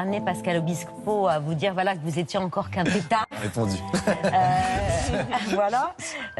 Amené Pascal Obispo à vous dire voilà, que vous étiez encore qu'un tétard. Répondu. Voilà.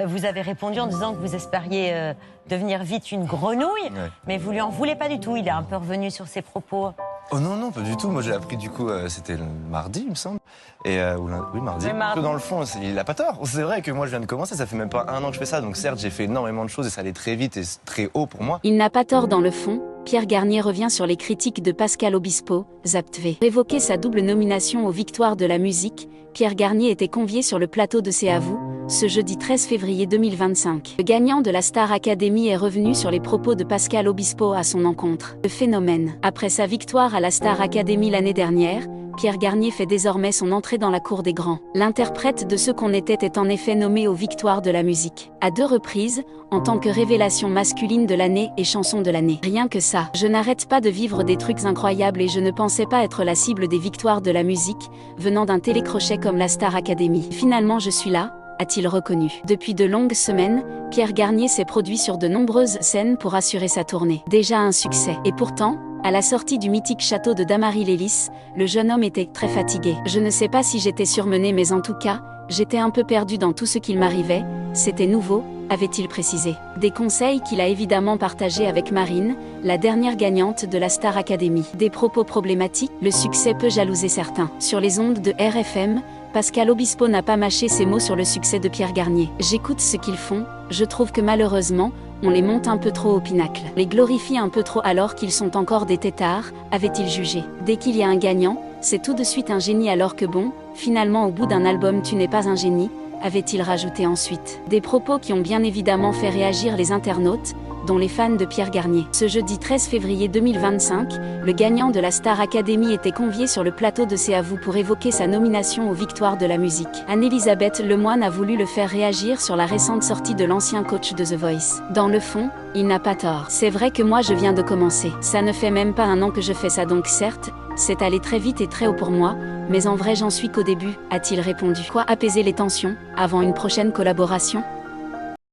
Vous avez répondu en disant que vous espériez devenir vite une grenouille, Ouais. mais vous lui en voulez pas du tout. Il est un peu revenu sur ses propos. Oh non, non, pas du tout. Moi, j'ai appris du coup, c'était le mardi, il me semble. Et oui, mardi. Oui, mardi. Que dans le fond, il a pas tort. C'est vrai que moi, je viens de commencer, ça fait même pas 1 an que je fais ça. Donc certes, j'ai fait énormément de choses et ça allait très vite et très haut pour moi. Il n'a pas tort dans le fond. Pierre Garnier revient sur les critiques de Pascal Obispo, ZAPTV. Pour évoquer sa double nomination aux Victoires de la musique, Pierre Garnier était convié sur le plateau de C'est à vous, ce jeudi 13 février 2025. Le gagnant de la Star Academy est revenu sur les propos de Pascal Obispo à son encontre. Le phénomène. Après sa victoire à la Star Academy l'année dernière, Pierre Garnier fait désormais son entrée dans la cour des grands. L'interprète de Ce qu'on était est en effet nommé aux Victoires de la musique. À 2 reprises, en tant que révélation masculine de l'année et chanson de l'année. Rien que ça. Je n'arrête pas de vivre des trucs incroyables et je ne pensais pas être la cible des Victoires de la musique, venant d'un télécrochet comme la Star Academy. Finalement je suis là, a-t-il reconnu. Depuis de longues semaines, Pierre Garnier s'est produit sur de nombreuses scènes pour assurer sa tournée. Déjà un succès. Et pourtant, à la sortie du mythique château de Damary-Lélis, le jeune homme était très fatigué. Je ne sais pas si j'étais surmené mais en tout cas, j'étais un peu perdu dans tout ce qu'il m'arrivait, c'était nouveau, avait-il précisé. Des conseils qu'il a évidemment partagés avec Marine, la dernière gagnante de la Star Academy. Des propos problématiques, le succès peut jalouser certains. Sur les ondes de RFM, Pascal Obispo n'a pas mâché ses mots sur le succès de Pierre Garnier. J'écoute ce qu'ils font, je trouve que malheureusement, on les monte un peu trop au pinacle. Les glorifie un peu trop alors qu'ils sont encore des têtards, avait-il jugé. Dès qu'il y a un gagnant, c'est tout de suite un génie alors que bon, finalement au bout d'un album tu n'es pas un génie, avait-il rajouté ensuite. Des propos qui ont bien évidemment fait réagir les internautes, dont les fans de Pierre Garnier. Ce jeudi 13 février 2025, le gagnant de la Star Academy était convié sur le plateau de C'est à vous pour évoquer sa nomination aux Victoires de la musique. Anne-Elisabeth Lemoine a voulu le faire réagir sur la récente sortie de l'ancien coach de The Voice. Dans le fond, il n'a pas tort. C'est vrai que moi je viens de commencer. Ça ne fait même pas 1 an que je fais ça donc certes, c'est allé très vite et très haut pour moi, mais en vrai j'en suis qu'au début, a-t-il répondu. Quoi apaiser les tensions, avant une prochaine collaboration ?